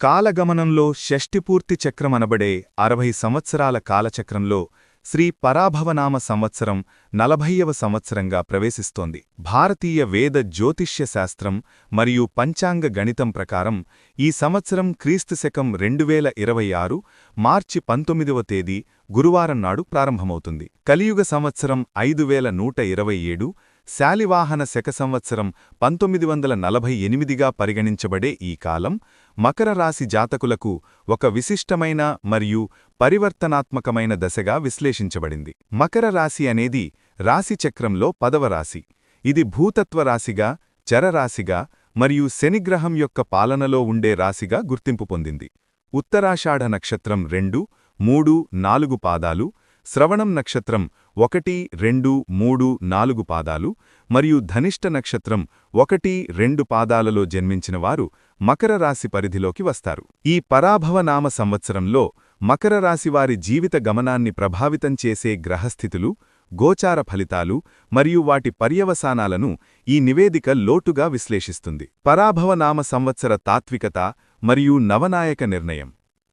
కాలగమనంలో షష్ఠిపూర్తి చక్రమనబడే 60 సంవత్సరాల కాలచక్రంలో శ్రీ పరాభవనామ సంవత్సరం 40వ సంవత్సరంగా ప్రవేశిస్తోంది. భారతీయ వేద జ్యోతిష్య శాస్త్రం మరియు పంచాంగ గణితం ప్రకారం ఈ సంవత్సరం క్రీస్తుశకం 2026 మార్చి 19వ తేదీ గురువారం నాడు ప్రారంభమవుతుంది. కలియుగ సంవత్సరం 5127, శాలివాహన శక సంవత్సరం 1948గా పరిగణించబడే ఈ కాలం మకర రాశి జాతకులకు ఒక విశిష్టమైన మరియు పరివర్తనాత్మకమైన దశగా విశ్లేషించబడింది. మకర రాశి అనేది రాశిచక్రంలో 10వ రాశి. ఇది భూతత్వ రాశిగా, చరరాశిగా మరియు శనిగ్రహం యొక్క పాలనలో ఉండే రాశిగా గుర్తింపు పొందింది. ఉత్తరాషాఢ నక్షత్రం 2, 3, 4 పాదాలు, శ్రవణం నక్షత్రం 1, 2, 3, 4 పాదాలు మరియు ధనిష్ట నక్షత్రం 1, 2 పాదాలలో జన్మించిన వారు మకర రాశి పరిధిలోకి వస్తారు. ఈ పరాభవనామ సంవత్సరంలో మకర రాశివారి జీవిత గమనాన్ని ప్రభావితం చేసే గ్రహస్థితులు, గోచార ఫలితాలు మరియు వాటి పర్యవసానాలను ఈ నివేదిక లోతుగా విశ్లేషిస్తుంది. పరాభవనామ సంవత్సర తాత్వికత మరియు నవనాయక నిర్ణయం.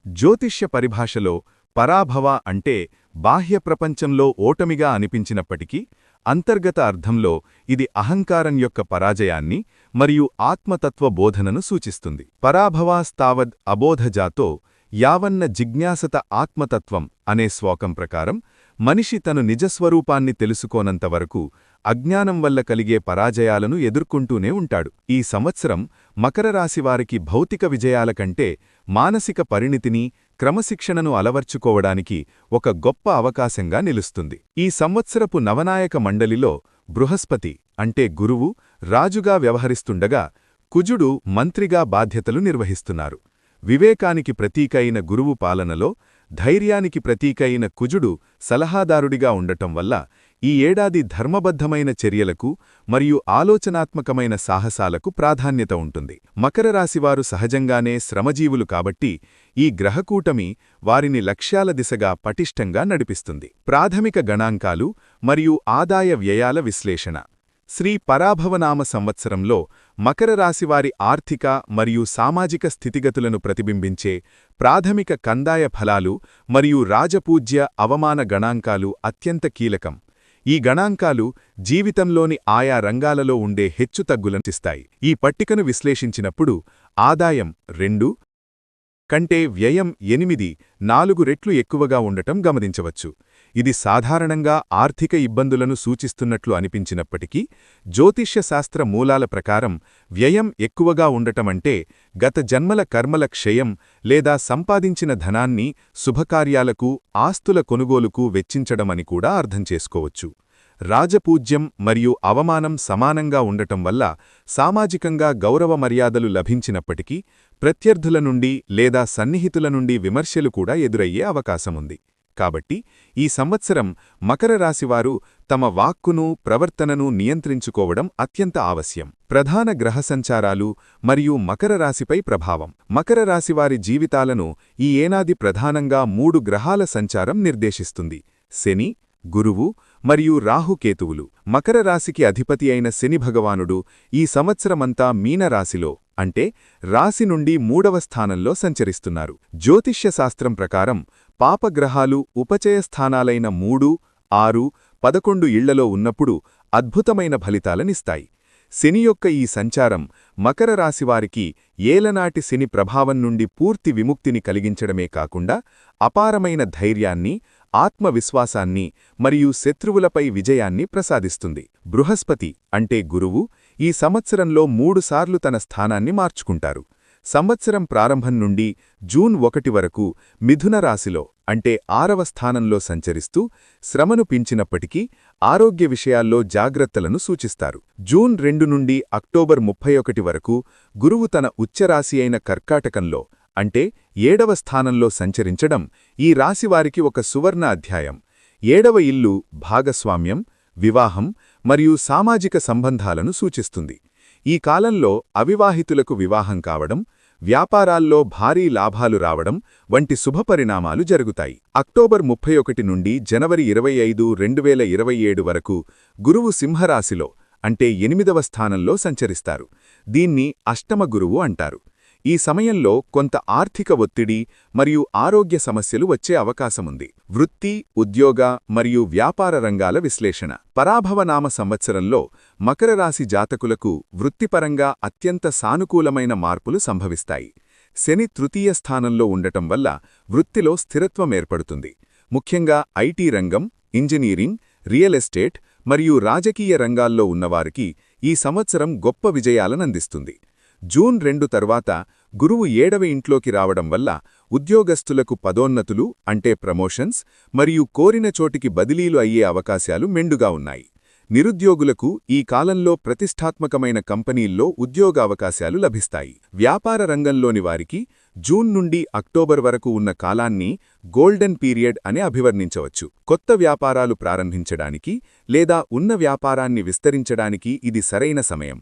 జ్యోతిష్య పరిభాషలో పరాభవ అంటే బాహ్య ప్రపంచంలో ఓటమిగా అనిపించినప్పటికీ అంతర్గత అర్థంలో ఇది అహంకారం యొక్క పరాజయాన్ని మరియు ఆత్మతత్వ బోధనను సూచిస్తుంది. పరాభవాస్తావద్ అబోధజాతో యావన్న జిజ్ఞాసత ఆత్మతత్వం అనే శ్లోకం ప్రకారం మనిషి తను నిజస్వరూపాన్ని తెలుసుకోనంతవరకు అజ్ఞానం వల్ల కలిగే పరాజయాలను ఎదుర్కొంటూనే ఉంటాడు. ఈ సంవత్సరం మకర రాశివారికి భౌతిక విజయాల కంటే మానసిక పరిణితిని, క్రమశిక్షణను అలవర్చుకోవడానికి ఒక గొప్ప అవకాశంగా నిలుస్తుంది. ఈ సంవత్సరపు నవనాయక మండలిలో బృహస్పతి అంటే గురువు రాజుగా వ్యవహరిస్తుండగా కుజుడు మంత్రిగా బాధ్యతలు నిర్వహిస్తున్నారు. వివేకానికి ప్రతీకైన గురువు పాలనలో ధైర్యానికి ప్రతీకైన కుజుడు సలహాదారుడిగా ఉండటం వల్ల ఈ ఏడాది ధర్మబద్ధమైన చర్యలకు మరియు ఆలోచనాత్మకమైన సాహసాలకు ప్రాధాన్యత ఉంటుంది. మకర రాశివారు సహజంగానే శ్రమజీవులు కాబట్టి ఈ గ్రహకూటమి వారిని లక్ష్యాల దిశగా పటిష్టంగా నడిపిస్తుంది. ప్రాథమిక గణాంకాలు మరియు ఆదాయ వ్యయాల విశ్లేషణ. శ్రీ పరాభవనామ సంవత్సరంలో మకర రాశివారి ఆర్థిక మరియు సామాజిక స్థితిగతులను ప్రతిబింబించే ప్రాథమిక కందాయ ఫలాలు మరియు రాజపూజ్య అవమాన గణాంకాలు అత్యంత కీలకం. ఈ గణాంకాలు జీవితంలోని ఆయా రంగాలలో ఉండే హెచ్చుతగ్గులను ఇస్తాయి. ఈ పట్టికను విశ్లేషించినప్పుడు ఆదాయం 2 కంటే వ్యయం 8, 4 రెట్లు ఎక్కువగా ఉండటం గమనించవచ్చు. ఇది సాధారణంగా ఆర్థిక ఇబ్బందులను సూచిస్తున్నట్లు అనిపించినప్పటికీ జ్యోతిష్య శాస్త్ర మూలాల ప్రకారం వ్యయం ఎక్కువగా ఉండటమంటే గత జన్మల కర్మల క్షయం లేదా సంపాదించిన ధనాన్ని శుభకార్యాలకు, ఆస్తుల కొనుగోలుకు వెచ్చించడమని కూడా అర్థం చేసుకోవచ్చు. రాజపూజ్యం మరియు అవమానం సమానంగా ఉండటం వల్ల సామాజికంగా గౌరవ మర్యాదలు లభించినప్పటికీ ప్రత్యర్థుల నుండి లేదా సన్నిహితుల నుండి విమర్శలు కూడా ఎదురయ్యే అవకాశముంది. కాబట్టి ఈ సంవత్సరం మకర రాశివారు తమ వాక్కును, ప్రవర్తనను నియంత్రించుకోవడం అత్యంత ఆవశ్యం. ప్రధాన గ్రహ సంచారాలు మరియు మకర రాశిపై ప్రభావం. మకర రాశివారి జీవితాలను ఈ ఏడాది ప్రధానంగా 3 గ్రహాల సంచారం నిర్దేశిస్తుంది: శని, గురువు మరియు రాహుకేతువులు. మకర రాశికి అధిపతి అయిన శని భగవానుడు ఈ సంవత్సరమంతా మీనరాశిలో అంటే రాశి నుండి 3వ స్థానంలో సంచరిస్తున్నారు. జ్యోతిష్య శాస్త్రం ప్రకారం పాపగ్రహాలు ఉపచయ స్థానాలైన 3, 6, 11 ఇళ్లలో ఉన్నప్పుడు అద్భుతమైన ఫలితాలనిస్తాయి. శని యొక్క ఈ సంచారం మకర రాశివారికి ఏలనాటి శని ప్రభావం నుండి పూర్తి విముక్తిని కలిగించడమే కాకుండా అపారమైన ధైర్యాన్ని, ఆత్మవిశ్వాసాన్ని మరియు శత్రువులపై విజయాన్ని ప్రసాదిస్తుంది. బృహస్పతి అంటే గురువు ఈ సంవత్సరంలో 3 సార్లు తన స్థానాన్ని మార్చుకుంటారు. సంవత్సరం ప్రారంభం నుండి జూన్ 1 వరకు మిథున రాశిలో అంటే 6వ స్థానంలో సంచరిస్తూ శ్రమను పెంచినప్పటికీ ఆరోగ్య విషయాల్లో జాగ్రత్తలను సూచిస్తారు. జూన్ 2 నుండి అక్టోబర్ 31 వరకు గురువు తన ఉచ్చరాశి అయిన కర్కాటకంలో అంటే 7వ స్థానంలో సంచరించడం ఈ రాశివారికి ఒక సువర్ణ అధ్యాయం. 7వ ఇల్లు భాగస్వామ్యం, వివాహం మరియు సామాజిక సంబంధాలను సూచిస్తుంది. ఈ కాలంలో అవివాహితులకు వివాహం కావడం, వ్యాపారాల్లో భారీ లాభాలు రావడం వంటి శుభపరిణామాలు జరుగుతాయి. అక్టోబర్ 31 నుండి జనవరి 25, 2027 వరకు గురువు సింహరాశిలో అంటే 8వ స్థానంలో సంచరిస్తారు. దీన్ని అష్టమ గురువు అంటారు. ఈ సమయంలో కొంత ఆర్థిక ఒత్తిడి మరియు ఆరోగ్య సమస్యలు వచ్చే అవకాశముంది. వృత్తి, ఉద్యోగ మరియు వ్యాపార రంగాల విశ్లేషణ. పరాభవనామ సంవత్సరంలో మకర రాశి జాతకులకు వృత్తిపరంగా అత్యంత సానుకూలమైన మార్పులు సంభవిస్తాయి. శని తృతీయ స్థానంలో ఉండటం వల్ల వృత్తిలో స్థిరత్వం ఏర్పడుతుంది. ముఖ్యంగా ఐటీ రంగం, ఇంజనీరింగ్, రియల్ ఎస్టేట్ మరియు రాజకీయ రంగాల్లో ఉన్నవారికి ఈ సంవత్సరం గొప్ప విజయాలనందిస్తుంది. జూన్ 2 తర్వాత గురువు 7వ ఇంట్లోకి రావడం వల్ల ఉద్యోగస్తులకు పదోన్నతులు అంటే ప్రమోషన్స్ మరియు కోరిన చోటికి బదిలీలు అయ్యే అవకాశాలు మెండుగా ఉన్నాయి. నిరుద్యోగులకు ఈ కాలంలో ప్రతిష్టాత్మకమైన కంపెనీల్లో ఉద్యోగావకాశాలు లభిస్తాయి. వ్యాపార రంగంలోని వారికి జూన్ నుండి అక్టోబర్ వరకు ఉన్న కాలాన్ని గోల్డెన్ పీరియడ్ అని అభివర్ణించవచ్చు. కొత్త వ్యాపారాలు ప్రారంభించడానికి లేదా ఉన్న వ్యాపారాన్ని విస్తరించడానికి ఇది సరైన సమయం.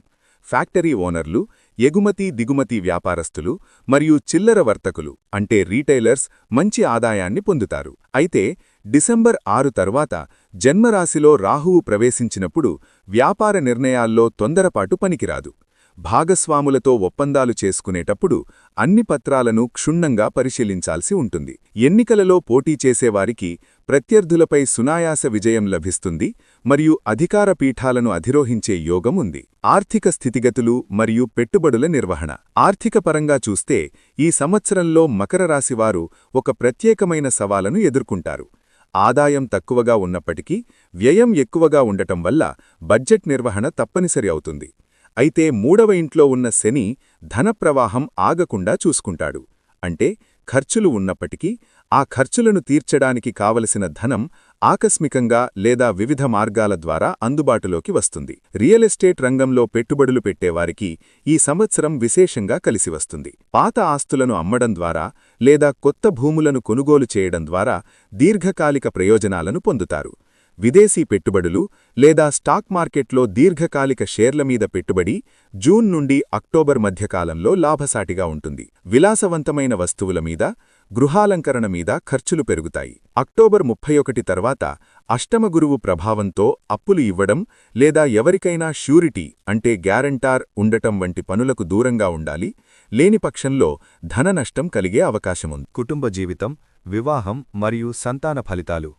ఫ్యాక్టరీ ఓనర్లు, ఎగుమతి దిగుమతి వ్యాపారస్తులు మరియు చిల్లర వర్తకులు అంటే రీటైలర్స్ మంచి ఆదాయాన్ని పొందుతారు. అయితే డిసెంబర్ 6 తర్వాత జన్మరాశిలో రాహువు ప్రవేశించినప్పుడు వ్యాపార నిర్ణయాల్లో తొందరపాటు పనికిరాదు. భాగస్వాములతో ఒప్పందాలు చేసుకునేటప్పుడు అన్ని పత్రాలను క్షుణ్ణంగా పరిశీలించాల్సి ఉంటుంది. ఎన్నికలలో పోటీ చేసేవారికి ప్రత్యర్థులపై సునాయాస విజయం లభిస్తుంది మరియు అధికార పీఠాలను అధిరోహించే యోగం ఉంది. ఆర్థిక స్థితిగతులు మరియు పెట్టుబడుల నిర్వహణ. ఆర్థిక పరంగా చూస్తే ఈ సంవత్సరంలో మకర రాశివారు ఒక ప్రత్యేకమైన సవాలును ఎదుర్కొంటారు. ఆదాయం తక్కువగా ఉన్నప్పటికీ వ్యయం ఎక్కువగా ఉండటం వల్ల బడ్జెట్ నిర్వహణ తప్పనిసరి అవుతుంది. అయితే 3వ ఇంట్లో ఉన్న శని ధన ప్రవాహం ఆగకుండా చూసుకుంటాడు. అంటే ఖర్చులు ఉన్నప్పటికీ ఆ ఖర్చులను తీర్చడానికి కావలసిన ధనం ఆకస్మికంగా లేదా వివిధ మార్గాల ద్వారా అందుబాటులోకి వస్తుంది. రియల్ ఎస్టేట్ రంగంలో పెట్టుబడులు పెట్టేవారికి ఈ సంవత్సరం విశేషంగా కలిసివస్తుంది. పాత ఆస్తులను అమ్మడం ద్వారా లేదా కొత్త భూములను కొనుగోలు చేయడం ద్వారా దీర్ఘకాలిక ప్రయోజనాలను పొందుతారు. విదేశీ పెట్టుబడులు లేదా స్టాక్ మార్కెట్లో దీర్ఘకాలిక షేర్ల మీద పెట్టుబడి జూన్ నుండి అక్టోబర్ మధ్యకాలంలో లాభసాటిగా ఉంటుంది. విలాసవంతమైన వస్తువుల మీద, గృహాలంకరణ మీద ఖర్చులు పెరుగుతాయి. అక్టోబర్ 31 తర్వాత అష్టమ గురువు ప్రభావంతో అప్పులు ఇవ్వడం లేదా ఎవరికైనా ష్యూరిటీ అంటే గ్యారంటార్ ఉండటం వంటి పనులకు దూరంగా ఉండాలి. లేని పక్షంలో ధన నష్టం కలిగే అవకాశముంది. కుటుంబ జీవితం, వివాహం మరియు సంతాన ఫలితాలు.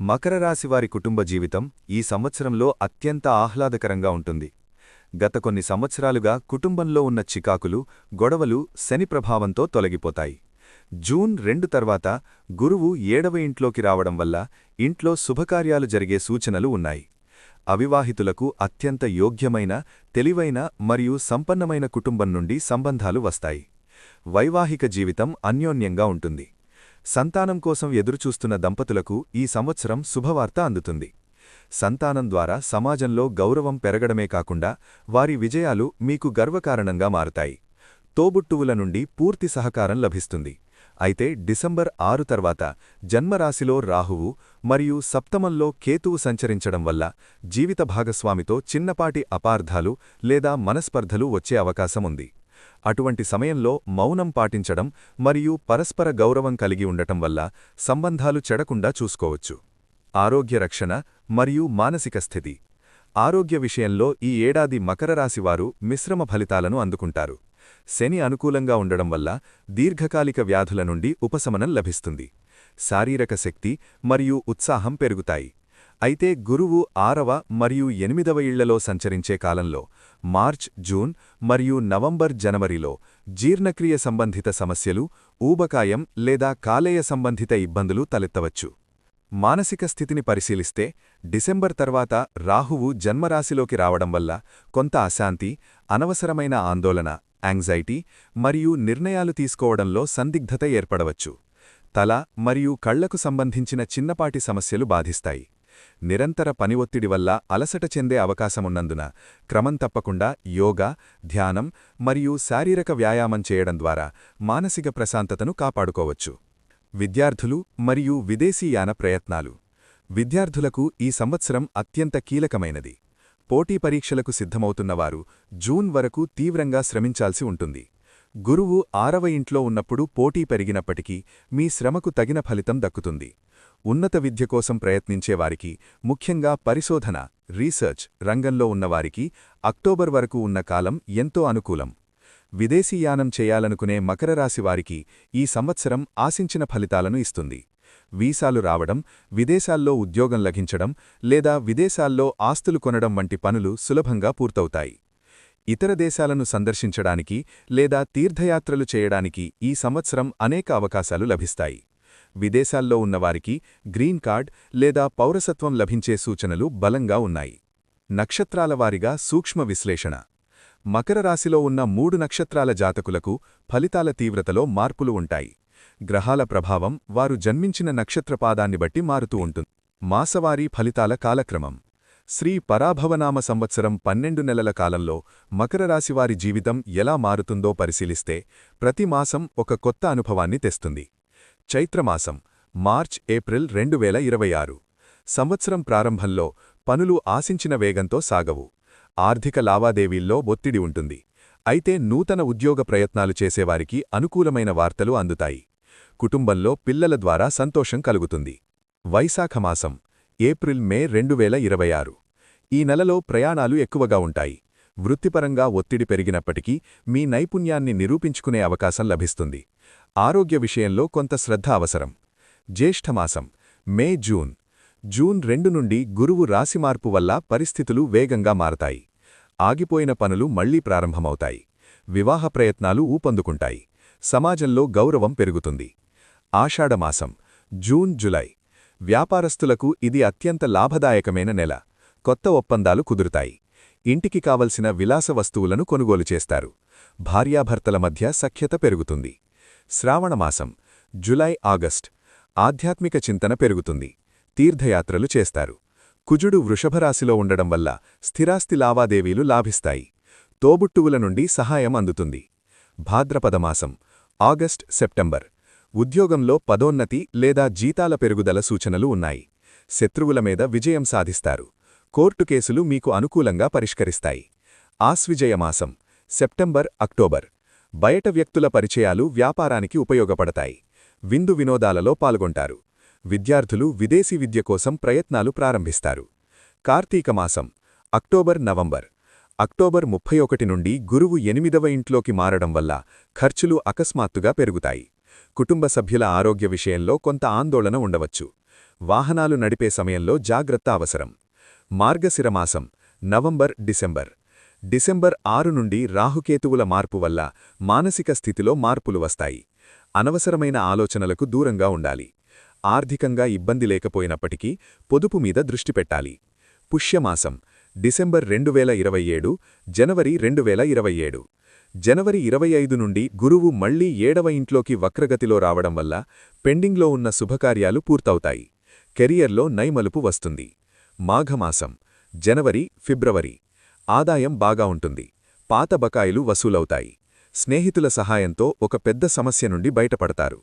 మకర రాశివారి కుటుంబ జీవితం ఈ సంవత్సరంలో అత్యంత ఆహ్లాదకరంగా ఉంటుంది. గత కొన్ని సంవత్సరాలుగా కుటుంబంలో ఉన్న చికాకులు, గొడవలు శని ప్రభావంతో తొలగిపోతాయి. జూన్ 2 తర్వాత గురువు 7వ ఇంట్లోకి రావడం వల్ల ఇంట్లో శుభకార్యాలు జరిగే సూచనలు ఉన్నాయి. అవివాహితులకు అత్యంత యోగ్యమైన, తెలివైన మరియు సంపన్నమైన కుటుంబం నుండి సంబంధాలు వస్తాయి. వైవాహిక జీవితం అన్యోన్యంగా ఉంటుంది. సంతానం కోసం ఎదురుచూస్తున్న దంపతులకు ఈ సంవత్సరం శుభవార్త అందుతుంది. సంతానం ద్వారా సమాజంలో గౌరవం పెరగడమే కాకుండా వారి విజయాలు మీకు గర్వకారణంగా మారుతాయి. తోబుట్టువుల నుండి పూర్తి సహకారం లభిస్తుంది. అయితే డిసెంబర్ 6 తర్వాత జన్మరాశిలో రాహువు మరియు సప్తమంలో కేతువు సంచరించడం వల్ల జీవిత భాగస్వామితో చిన్నపాటి అపార్థాలు లేదా మనస్పర్ధలు వచ్చే అవకాశముంది. అటువంటి సమయంలో మౌనం పాటించడం మరియు పరస్పర గౌరవం కలిగి ఉండటం వల్ల సంబంధాలు చెడకుండా చూసుకోవచ్చు. ఆరోగ్య రక్షణ మరియు మానసిక స్థితి. ఆరోగ్య విషయంలో ఈ ఏడాది మకర రాశివారు మిశ్రమ ఫలితాలను అందుకుంటారు. శని అనుకూలంగా ఉండడం వల్ల దీర్ఘకాలిక వ్యాధుల నుండి ఉపశమనం లభిస్తుంది. శారీరక శక్తి మరియు ఉత్సాహం పెరుగుతాయి. అయితే గురువు 6వ మరియు 8వ ఇళ్లలో సంచరించే కాలంలో మార్చ్, జూన్ మరియు నవంబర్, జనవరిలో జీర్ణక్రియ సంబంధిత సమస్యలు, ఊబకాయం లేదా కాలేయ సంబంధిత ఇబ్బందులు తలెత్తవచ్చు. మానసిక స్థితిని పరిశీలిస్తే డిసెంబర్ తర్వాత రాహువు జన్మరాశిలోకి రావడం వల్ల కొంత అశాంతి, అనవసరమైన ఆందోళన, యాంగ్జైటీ మరియు నిర్ణయాలు తీసుకోవడంలో సందిగ్ధత ఏర్పడవచ్చు. తల మరియు కళ్లకు సంబంధించిన చిన్నపాటి సమస్యలు బాధిస్తాయి. నిరంతర పని ఒత్తిడి వల్ల అలసట చెందే అవకాశమున్నందున క్రమం తప్పకుండా యోగా, ధ్యానం మరియు శారీరక వ్యాయామం చేయడం ద్వారా మానసిక ప్రశాంతతను కాపాడుకోవచ్చు. విద్యార్థులు మరియు విదేశీయాన ప్రయత్నాలు. విద్యార్థులకు ఈ సంవత్సరం అత్యంత కీలకమైనది. పోటీ పరీక్షలకు సిద్ధమవుతున్నవారు జూన్ వరకు తీవ్రంగా శ్రమించాల్సి ఉంటుంది. గురువు 6వ ఇంట్లో ఉన్నప్పుడు పోటీ పెరిగినప్పటికీ మీ శ్రమకు తగిన ఫలితం దక్కుతుంది. ఉన్నత విద్య కోసం ప్రయత్నించేవారికి, ముఖ్యంగా పరిశోధన, రీసెర్చ్ రంగంలో ఉన్నవారికి అక్టోబర్ వరకు ఉన్న కాలం ఎంతో అనుకూలం. విదేశీయానం చేయాలనుకునే మకర రాశివారికి ఈ సంవత్సరం ఆశించిన ఫలితాలను ఇస్తుంది. వీసాలు రావడం, విదేశాల్లో ఉద్యోగం లభించడం లేదా విదేశాల్లో ఆస్తులు కొనడం వంటి పనులు సులభంగా పూర్తవుతాయి. ఇతర దేశాలను సందర్శించడానికి లేదా తీర్థయాత్రలు చేయడానికి ఈ సంవత్సరం అనేక అవకాశాలు లభిస్తాయి. విదేశాల్లో ఉన్నవారికి గ్రీన్ కార్డ్ లేదా పౌరసత్వం లభించే సూచనలు బలంగా ఉన్నాయి. నక్షత్రాల వారీగా సూక్ష్మ విశ్లేషణ. మకర రాశిలో ఉన్న 3 నక్షత్రాల జాతకులకు ఫలితాల తీవ్రతలో మార్పులు ఉంటాయి. గ్రహాల ప్రభావం వారు జన్మించిన నక్షత్రపాదాన్ని బట్టి మారుతూ ఉంటుంది. మాసవారీ ఫలితాల కాలక్రమం. శ్రీ పరాభవనామ సంవత్సరం 12 నెలల కాలంలో మకర రాశివారి జీవితం ఎలా మారుతుందో పరిశీలిస్తే ప్రతి మాసం ఒక కొత్త అనుభవాన్ని తెస్తుంది. చైత్రమాసం మార్చ్ ఏప్రిల్ 2026. సంవత్సరం ప్రారంభంలో పనులు ఆశించిన వేగంతో సాగవు. ఆర్థిక లావాదేవీల్లో ఒత్తిడి ఉంటుంది. అయితే నూతన ఉద్యోగ ప్రయత్నాలు చేసేవారికి అనుకూలమైన వార్తలు అందుతాయి. కుటుంబంలో పిల్లల ద్వారా సంతోషం కలుగుతుంది. వైశాఖమాసం ఏప్రిల్ మే 2026. ఈ నెలలో ప్రయాణాలు ఎక్కువగా ఉంటాయి. వృత్తిపరంగా ఒత్తిడి పెరిగినప్పటికీ మీ నైపుణ్యాన్ని నిరూపించుకునే అవకాశం లభిస్తుంది. ఆరోగ్య విషయంలో కొంత శ్రద్ధ అవసరం. జ్యేష్ఠమాసం మే జూన్. జూన్ 2 నుండి గురువు రాశిమార్పు వల్ల పరిస్థితులు వేగంగా మారతాయి. ఆగిపోయిన పనులు మళ్లీ ప్రారంభమవుతాయి. వివాహ ప్రయత్నాలు ఊపందుకుంటాయి. సమాజంలో గౌరవం పెరుగుతుంది. ఆషాఢమాసం జూన్ జులై. వ్యాపారస్తులకు ఇది అత్యంత లాభదాయకమైన నెల. కొత్త ఒప్పందాలు కుదురుతాయి. ఇంటికి కావలసిన విలాస వస్తువులను కొనుగోలు చేస్తారు. భార్యాభర్తల మధ్య సఖ్యత పెరుగుతుంది. శ్రావణమాసం జులై ఆగస్ట్. ఆధ్యాత్మిక చింతన పెరుగుతుంది. తీర్థయాత్రలు చేస్తారు. కుజుడు వృషభరాశిలో ఉండడం వల్ల స్థిరాస్తి లావాదేవీలు లాభిస్తాయి. తోబుట్టువుల నుండి సహాయం అందుతుంది. భాద్రపదమాసం ఆగస్ట్ సెప్టెంబర్. ఉద్యోగంలో పదోన్నతి లేదా జీతాల పెరుగుదల సూచనలు ఉన్నాయి. శత్రువుల మీద విజయం సాధిస్తారు. కోర్టు కేసులు మీకు అనుకూలంగా పరిష్కరిస్తాయి. ఆశ్విజయమాసం సెప్టెంబర్ అక్టోబర్. బయట వ్యక్తుల పరిచయాలు వ్యాపారానికి ఉపయోగపడతాయి. విందు వినోదాలలో పాల్గొంటారు. విద్యార్థులు విదేశీ విద్య కోసం ప్రయత్నాలు ప్రారంభిస్తారు. కార్తీకమాసం అక్టోబర్ నవంబర్. అక్టోబర్ 31 నుండి గురువు 8వ ఇంట్లోకి మారడం వల్ల ఖర్చులు అకస్మాత్తుగా పెరుగుతాయి. కుటుంబ సభ్యుల ఆరోగ్య విషయంలో కొంత ఆందోళన ఉండవచ్చు. వాహనాలు నడిపే సమయంలో జాగ్రత్త అవసరం. మార్గశిరమాసం నవంబర్ డిసెంబర్. డిసెంబర్ 6 నుండి రాహుకేతువుల మార్పు వల్ల మానసిక స్థితిలో మార్పులు వస్తాయి. అనవసరమైన ఆలోచనలకు దూరంగా ఉండాలి. ఆర్థికంగా ఇబ్బంది లేకపోయినప్పటికీ పొదుపు మీద దృష్టి పెట్టాలి. పుష్యమాసం డిసెంబర్ 2027 జనవరి 2027. జనవరి 25 నుండి గురువు మళ్లీ 7వ ఇంట్లోకి వక్రగతిలో రావడం వల్ల పెండింగ్లో ఉన్న శుభకార్యాలు పూర్తవుతాయి. కెరియర్లో నైమలుపు వస్తుంది. మాఘమాసం జనవరి ఫిబ్రవరి. ఆదాయం బాగా ఉంటుంది. పాత బకాయిలు వసూలవుతాయి. స్నేహితుల సహాయంతో ఒక పెద్ద సమస్య నుండి బయటపడతారు.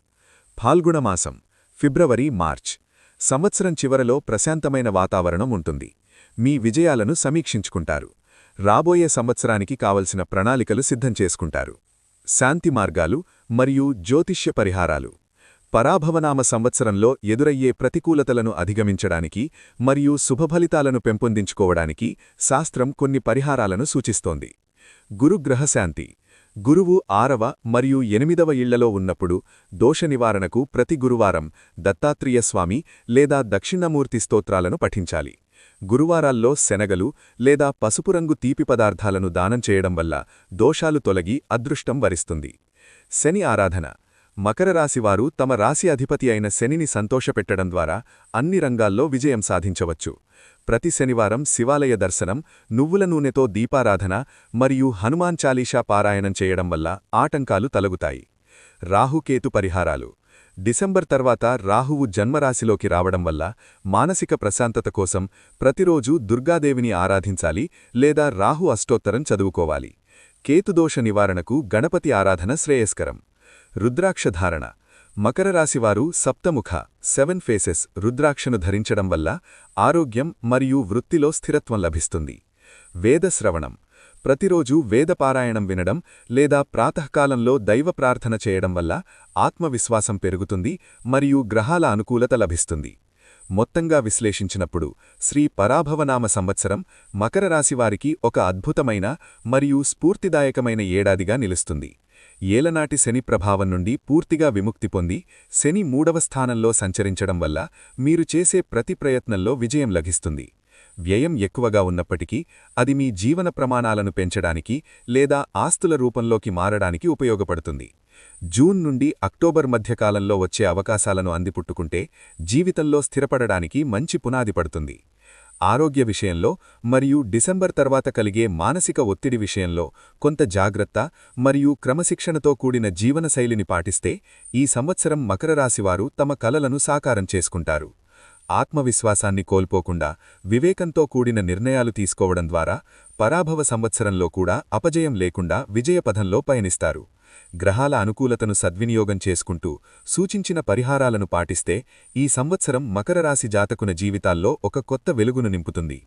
ఫాల్గుణమాసం ఫిబ్రవరి మార్చ్. సంవత్సరం చివరలో ప్రశాంతమైన వాతావరణం ఉంటుంది. మీ విజయాలను సమీక్షించుకుంటారు. రాబోయే సంవత్సరానికి కావలసిన ప్రణాళికలు సిద్ధం చేసుకుంటారు. శాంతి మార్గాలు మరియు జ్యోతిష్య పరిహారాలు. పరాభవనామ సంవత్సరంలో ఎదురయ్యే ప్రతికూలతలను అధిగమించడానికి మరియు శుభఫలితాలను పెంపొందించుకోవడానికి శాస్త్రం కొన్ని పరిహారాలను సూచిస్తోంది. గురుగ్రహశాంతి. గురువు 6వ మరియు 8వ ఇళ్లలో ఉన్నప్పుడు దోష నివారణకు ప్రతి గురువారం దత్తాత్రేయస్వామి లేదా దక్షిణమూర్తి స్తోత్రాలను పఠించాలి. గురువారాల్లో శనగలు లేదా పసుపురంగు తీపి పదార్థాలను దానం చేయడం వల్ల దోషాలు తొలగి అదృష్టం వరిస్తుంది. శని ఆరాధన. మకర రాశివారు తమ రాశి అధిపతి అయిన శనిని సంతోషపెట్టడం ద్వారా అన్ని రంగాల్లో విజయం సాధించవచ్చు. ప్రతి శనివారం శివాలయ దర్శనం, నువ్వుల నూనెతో దీపారాధన మరియు హనుమాన్ చాలీసా పారాయణం చేయడం వల్ల ఆటంకాలు తొలగుతాయి. రాహుకేతు పరిహారాలు. డిసెంబర్ తర్వాత రాహువు జన్మరాశిలోకి రావడం వల్ల మానసిక ప్రశాంతత కోసం ప్రతిరోజూ దుర్గాదేవిని ఆరాధించాలి లేదా రాహు అష్టోత్తరం చదువుకోవాలి. కేతుదోష నివారణకు గణపతి ఆరాధన శ్రేయస్కరం. రుద్రాక్షధారణ. మకర రాశివారు సప్తముఖ 7 ఫేసెస్ రుద్రాక్షను ధరించడం వల్ల ఆరోగ్యం మరియు వృత్తిలో స్థిరత్వం లభిస్తుంది. వేదశ్రవణం. ప్రతిరోజూ వేదపారాయణం వినడం లేదా ప్రాతఃకాలంలో దైవ ప్రార్థన చేయడం వల్ల ఆత్మవిశ్వాసం పెరుగుతుంది మరియు గ్రహాల అనుకూలత లభిస్తుంది. మొత్తంగా విశ్లేషించినప్పుడు శ్రీ పరాభవనామ సంవత్సరం మకర రాశివారికి ఒక అద్భుతమైన మరియు స్ఫూర్తిదాయకమైన ఏడాదిగా నిలుస్తుంది. ఏలనాటి శని ప్రభావం నుండి పూర్తిగా విముక్తి పొంది శని 3వ స్థానంలో సంచరించడం వల్ల మీరు చేసే ప్రతి ప్రయత్నంలో విజయం లభిస్తుంది. వ్యయం ఎక్కువగా ఉన్నప్పటికీ అది మీ జీవన ప్రమాణాలను పెంచడానికి లేదా ఆస్తుల రూపంలోకి మారడానికి ఉపయోగపడుతుంది. జూన్ నుండి అక్టోబర్ మధ్యకాలంలో వచ్చే అవకాశాలను అందిపుట్టుకుంటే జీవితంలో స్థిరపడడానికి మంచి పునాది పడుతుంది. ఆరోగ్య విషయంలో మరియు డిసెంబర్ తర్వాత కలిగే మానసిక ఒత్తిడి విషయంలో కొంత జాగ్రత్త మరియు క్రమశిక్షణతో కూడిన జీవనశైలిని పాటిస్తే ఈ సంవత్సరం మకర రాశివారు తమ కలలను సాకారం చేసుకుంటారు. ఆత్మవిశ్వాసాన్ని కోల్పోకుండా వివేకంతో కూడిన నిర్ణయాలు తీసుకోవడం ద్వారా పరాభవ సంవత్సరంలో కూడా అపజయం లేకుండా విజయపథంలో పయనిస్తారు. గ్రహాల అనుకూలతను సద్వినియోగం చేసుకుంటూ సూచించిన పరిహారాలను పాటిస్తే ఈ సంవత్సరం మకర రాశి జాతకుల జీవితాల్లో ఒక కొత్త వెలుగును నింపుతుంది.